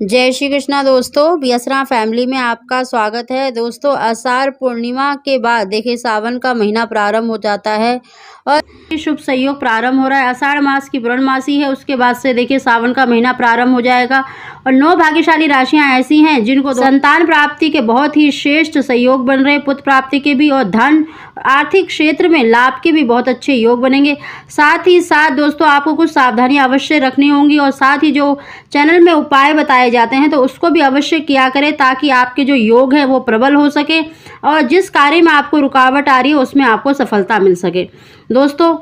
जय श्री कृष्णा दोस्तों, बियसरा फैमिली में आपका स्वागत है। दोस्तों, आषाढ़ पूर्णिमा के बाद देखिए सावन का महीना प्रारंभ हो जाता है और शुभ संयोग प्रारंभ हो रहा है। आषाढ़ मास की पूर्णमासी है, उसके बाद से देखिए सावन का महीना प्रारंभ हो जाएगा और 9 भाग्यशाली राशियां ऐसी हैं जिनको संतान प्राप्ति के बहुत ही श्रेष्ठ संयोग बन रहे हैं, पुत्र प्राप्ति के भी और धन आर्थिक क्षेत्र में लाभ के भी बहुत अच्छे योग बनेंगे। साथ ही साथ दोस्तों आपको कुछ सावधानियां अवश्य रखनी होंगी और साथ ही जो चैनल में उपाय बताए जाते हैं तो उसको भी अवश्य किया करें ताकि आपके जो योग है वो प्रबल हो सके और जिस कार्य में आपको रुकावट आ रही है उसमें आपको सफलता मिल सके। दोस्तों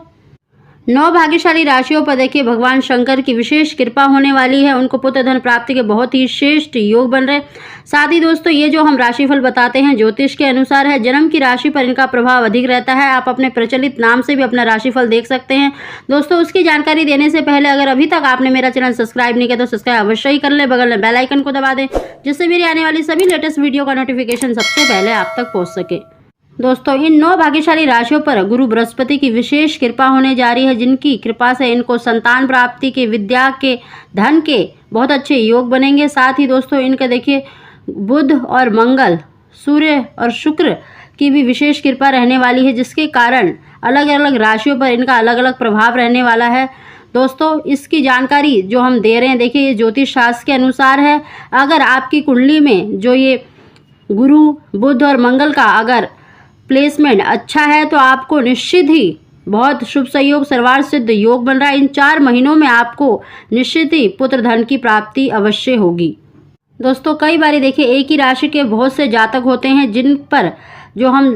9 भाग्यशाली राशियों पर देखिए भगवान शंकर की विशेष कृपा होने वाली है, उनको पुत्र धन प्राप्ति के बहुत ही श्रेष्ठ योग बन रहे। साथ ही दोस्तों ये जो हम राशिफल बताते हैं ज्योतिष के अनुसार है, जन्म की राशि पर इनका प्रभाव अधिक रहता है। आप अपने प्रचलित नाम से भी अपना राशिफल देख सकते हैं। दोस्तों उसकी जानकारी देने से पहले अगर अभी तक आपने मेरा चैनल सब्सक्राइब नहीं किया तो सब्सक्राइब अवश्य ही कर ले, बगल में बेल आइकन को दबा दें जिससे मेरी आने वाली सभी लेटेस्ट वीडियो का नोटिफिकेशन सबसे पहले आप तक पहुँच सके। दोस्तों इन 9 भाग्यशाली राशियों पर गुरु बृहस्पति की विशेष कृपा होने जा रही है, जिनकी कृपा से इनको संतान प्राप्ति के, विद्या के, धन के बहुत अच्छे योग बनेंगे। साथ ही दोस्तों इनका देखिए बुध और मंगल, सूर्य और शुक्र की भी विशेष कृपा रहने वाली है, जिसके कारण अलग अलग राशियों पर इनका अलग अलग प्रभाव रहने वाला है। दोस्तों इसकी जानकारी जो हम दे रहे हैं देखिए ये ज्योतिष शास्त्र के अनुसार है। अगर आपकी कुंडली में जो ये गुरु, बुध और मंगल का अगर प्लेसमेंट अच्छा है तो आपको निश्चित ही बहुत शुभ संयोग, सर्वार्थ सिद्ध योग बन रहा है। इन 4 महीनों में आपको निश्चित ही पुत्र धन की प्राप्ति अवश्य होगी। दोस्तों कई बार देखिए एक ही राशि के बहुत से जातक होते हैं जिन पर जो हम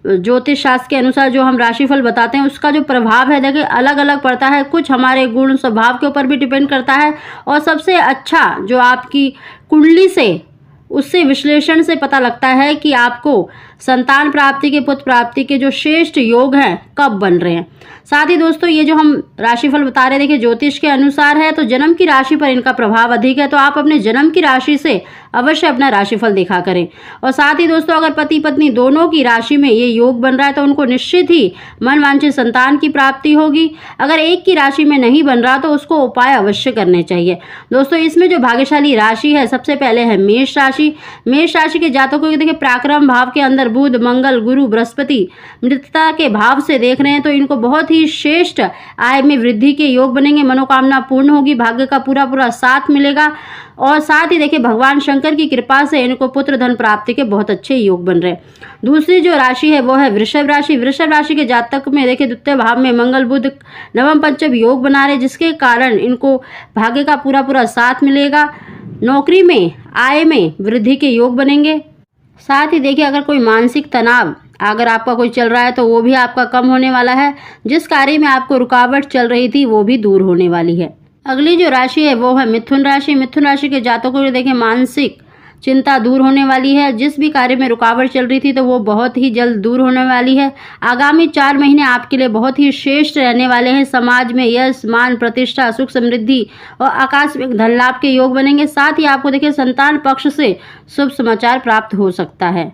ज्योतिष शास्त्र के अनुसार जो हम राशिफल बताते हैं उसका जो प्रभाव है देखिए अलग अलग पड़ता है। कुछ हमारे गुण स्वभाव के ऊपर भी डिपेंड करता है और सबसे अच्छा जो आपकी कुंडली से उससे विश्लेषण से पता लगता है कि आपको संतान प्राप्ति के, पुत्र प्राप्ति के जो श्रेष्ठ योग हैं कब बन रहे हैं। साथ ही दोस्तों ये जो हम राशिफल बता रहे हैं देखिए ज्योतिष के अनुसार है, तो जन्म की राशि पर इनका प्रभाव अधिक है, तो आप अपने जन्म की राशि से अवश्य अपना राशिफल देखा करें। और साथ ही दोस्तों अगर पति पत्नी दोनों की राशि में ये योग बन रहा है तो उनको निश्चित ही मनवांछित संतान की प्राप्ति होगी। अगर एक की राशि में नहीं बन रहा तो उसको उपाय अवश्य करने चाहिए। दोस्तों इसमें जो भाग्यशाली राशि है सबसे पहले है मेष राशि। मेष राशि के जातकों को देखिए पराक्रम भाव के अंदर बुध, मंगल, गुरु, बृहस्पति मित्रता के भाव से देख रहे हैं तो इनको बहुत ही श्रेष्ठ आय में वृद्धि के योग बनेंगे। मनोकामना पूर्ण होगी, भाग्य का पूरा पूरा साथ मिलेगा और साथ ही देखिए भगवान शंकर की कृपा से इनको पुत्र धन प्राप्ति के बहुत अच्छे योग बन रहे हैं। दूसरी जो राशि है वो है वृषभ राशि। वृषभ राशि के जातक में देखिए द्वितीय भाव में मंगल, बुध, नवम पंचम योग बना रहे, जिसके कारण इनको भाग्य का पूरा पूरा साथ मिलेगा। नौकरी में, आय में वृद्धि के योग बनेंगे। साथ ही देखिए अगर कोई मानसिक तनाव अगर आपका कोई चल रहा है तो वो भी आपका कम होने वाला है। जिस कार्य में आपको रुकावट चल रही थी वो भी दूर होने वाली है। अगली जो राशि है वो है मिथुन राशि। मिथुन राशि के जातकों को देखिए मानसिक चिंता दूर होने वाली है। जिस भी कार्य में रुकावट चल रही थी तो वो बहुत ही जल्द दूर होने वाली है। आगामी 4 महीने आपके लिए बहुत ही श्रेष्ठ रहने वाले हैं। समाज में यश, मान, प्रतिष्ठा, सुख, समृद्धि और आकस्मिक धन लाभ के योग बनेंगे। साथ ही आपको देखिए संतान पक्ष से शुभ समाचार प्राप्त हो सकता है।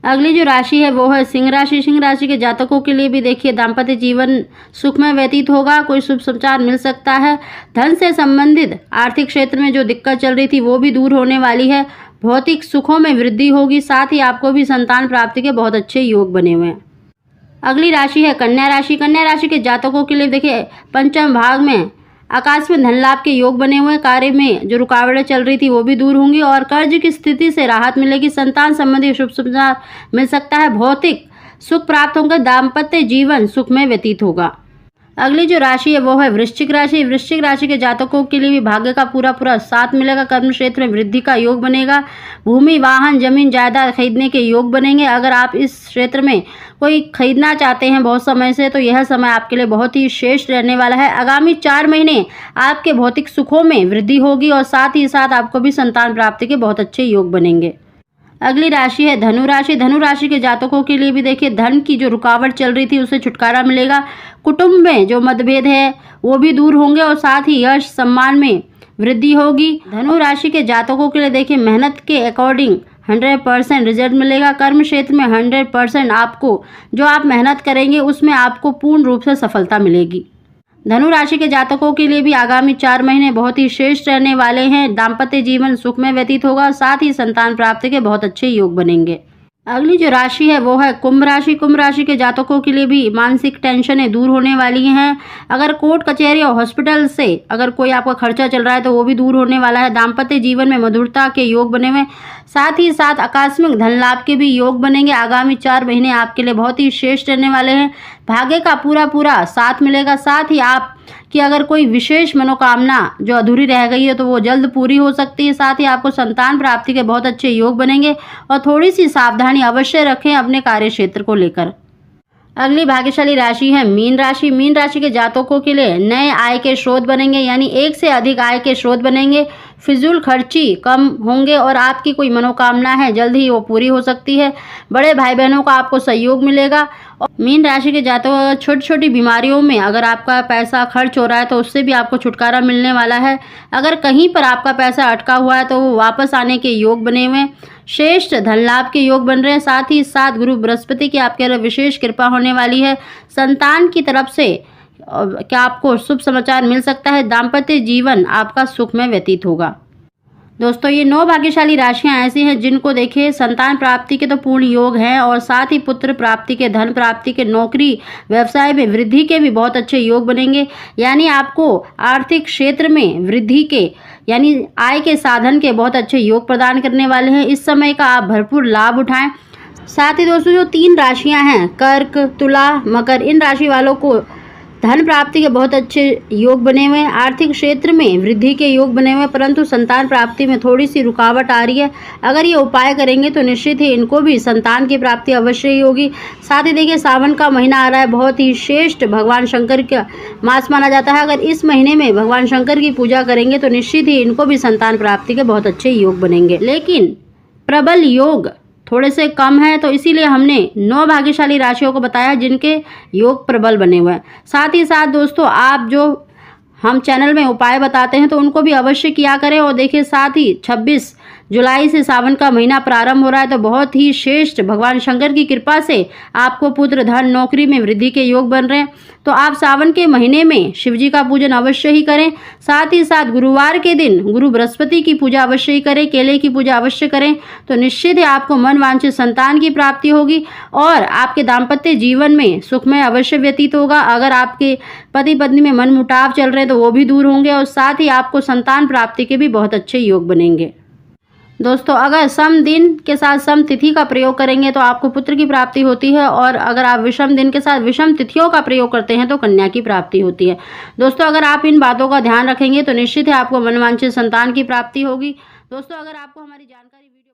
अगली जो राशि है वो है सिंह राशि। सिंह राशि के जातकों के लिए भी देखिए दाम्पत्य जीवन सुखमय व्यतीत होगा, कोई शुभ समाचार मिल सकता है। धन से संबंधित आर्थिक क्षेत्र में जो दिक्कत चल रही थी वो भी दूर होने वाली है। भौतिक सुखों में वृद्धि होगी। साथ ही आपको भी संतान प्राप्ति के बहुत अच्छे योग बने हुए हैं। अगली राशि है कन्या राशि। कन्या राशि के जातकों के लिए देखिए पंचम भाग में आकस्मिक धन लाभ के योग बने हुए। कार्य में जो रुकावटें चल रही थी वो भी दूर होंगी और कर्ज की स्थिति से राहत मिलेगी। संतान संबंधी शुभ समाचार मिल सकता है। भौतिक सुख प्राप्त होंगे। दाम्पत्य जीवन सुख में व्यतीत होगा। अगली जो राशि है वो है वृश्चिक राशि। वृश्चिक राशि के जातकों के लिए भी भाग्य का पूरा पूरा साथ मिलेगा। कर्म क्षेत्र में वृद्धि का योग बनेगा। भूमि, वाहन, जमीन जायदाद खरीदने के योग बनेंगे। अगर आप इस क्षेत्र में कोई खरीदना चाहते हैं बहुत समय से तो यह समय आपके लिए बहुत ही श्रेष्ठ रहने वाला है। आगामी 4 महीने आपके भौतिक सुखों में वृद्धि होगी और साथ ही साथ आपको भी संतान प्राप्ति के बहुत अच्छे योग बनेंगे। अगली राशि है धनु राशि। धनु राशि के जातकों के लिए भी देखिए धन की जो रुकावट चल रही थी उससे छुटकारा मिलेगा। कुटुंब में जो मतभेद है वो भी दूर होंगे और साथ ही यश, सम्मान में वृद्धि होगी। धनु राशि के जातकों के लिए देखिए मेहनत के अकॉर्डिंग 100% रिजल्ट मिलेगा। कर्म क्षेत्र में 100% आपको जो आप मेहनत करेंगे उसमें आपको पूर्ण रूप से सफलता मिलेगी। धनु राशि के जातकों के लिए भी आगामी 4 महीने बहुत ही श्रेष्ठ रहने वाले हैं। दाम्पत्य जीवन सुख में व्यतीत होगा, साथ ही संतान प्राप्ति के बहुत अच्छे योग बनेंगे। अगली जो राशि है वो है कुंभ राशि। कुंभ राशि के जातकों के लिए भी मानसिक टेंशनें दूर होने वाली हैं। अगर कोर्ट कचहरी और हॉस्पिटल से अगर कोई आपका खर्चा चल रहा है तो वो भी दूर होने वाला है। दाम्पत्य जीवन में मधुरता के योग बने हुए, साथ ही साथ आकस्मिक धन लाभ के भी योग बनेंगे। आगामी 4 महीने आपके लिए बहुत ही श्रेष्ठ रहने वाले हैं। भाग्य का पूरा साथ मिलेगा, साथ ही आप कि अगर कोई विशेष मनोकामना जो अधूरी रह गई है तो वो जल्द पूरी हो सकती है। साथ ही आपको संतान प्राप्ति के बहुत अच्छे योग बनेंगे और थोड़ी सी सावधानी अवश्य रखें अपने कार्य क्षेत्र को लेकर। अगली भाग्यशाली राशि है मीन राशि। मीन राशि के जातकों के लिए नए आय के स्रोत बनेंगे, यानी एक से अधिक आय के स्रोत बनेंगे। फिजूल खर्ची कम होंगे और आपकी कोई मनोकामना है जल्द ही वो पूरी हो सकती है। बड़े भाई बहनों का आपको सहयोग मिलेगा। और मीन राशि के जातकों छोटी छोटी बीमारियों में अगर आपका पैसा खर्च हो रहा है तो उससे भी आपको छुटकारा मिलने वाला है। अगर कहीं पर आपका पैसा अटका हुआ है तो वो वापस आने के योग बने हुए हैं। श्रेष्ठ धन लाभ के योग बन रहे हैं, साथ ही साथ गुरु बृहस्पति की आपके विशेष कृपा होने वाली है। संतान की तरफ से क्या आपको शुभ समाचार मिल सकता है। दाम्पत्य जीवन आपका सुख में व्यतीत होगा। दोस्तों ये 9 भाग्यशाली राशियां ऐसी हैं जिनको देखिए संतान प्राप्ति के तो पूर्ण योग हैं और साथ ही पुत्र प्राप्ति के, धन प्राप्ति के, नौकरी व्यवसाय में वृद्धि के भी बहुत अच्छे योग बनेंगे। यानी आपको आर्थिक क्षेत्र में वृद्धि के यानी आय के साधन के बहुत अच्छे योग प्रदान करने वाले हैं। इस समय का आप भरपूर लाभ उठाएं। साथ ही दोस्तों जो 3 राशियां हैं कर्क, तुला, मकर, इन राशि वालों को धन प्राप्ति के बहुत अच्छे योग बने हुए हैं। आर्थिक क्षेत्र में वृद्धि के योग बने हुए हैं, परंतु संतान प्राप्ति में थोड़ी सी रुकावट आ रही है। अगर ये उपाय करेंगे तो निश्चित ही इनको भी संतान की प्राप्ति अवश्य ही होगी। साथ ही देखिए सावन का महीना आ रहा है, बहुत ही श्रेष्ठ भगवान शंकर का मास माना जाता है। अगर इस महीने में भगवान शंकर की पूजा करेंगे तो निश्चित ही इनको भी संतान प्राप्ति के बहुत अच्छे योग बनेंगे। लेकिन प्रबल योग थोड़े से कम है, तो इसीलिए हमने 9 भाग्यशाली राशियों को बताया जिनके योग प्रबल बने हुए हैं। साथ ही साथ दोस्तों आप जो हम चैनल में उपाय बताते हैं तो उनको भी अवश्य किया करें। और देखिए साथ ही 26 जुलाई से सावन का महीना प्रारंभ हो रहा है, तो बहुत ही श्रेष्ठ भगवान शंकर की कृपा से आपको पुत्र, धन, नौकरी में वृद्धि के योग बन रहे हैं। तो आप सावन के महीने में शिव जी का पूजन अवश्य ही करें। साथ ही साथ गुरुवार के दिन गुरु बृहस्पति की पूजा अवश्य ही करें, केले की पूजा अवश्य करें। तो निश्चित ही आपको मन वांछित संतान की प्राप्ति होगी और आपके दाम्पत्य जीवन में सुखमय अवश्य व्यतीत होगा। अगर आपके पति पत्नी में मन मुटाव चल रहे हैं तो वो भी दूर होंगे और साथ ही आपको संतान प्राप्ति के भी बहुत अच्छे योग बनेंगे। दोस्तों अगर सम दिन के साथ सम तिथि का प्रयोग करेंगे तो आपको पुत्र की प्राप्ति होती है, और अगर आप विषम दिन के साथ विषम तिथियों का प्रयोग करते हैं तो कन्या की प्राप्ति होती है। दोस्तों अगर आप इन बातों का ध्यान रखेंगे तो निश्चित ही आपको मनवांछित संतान की प्राप्ति होगी। दोस्तों अगर आपको हमारी जानकारी वीडियो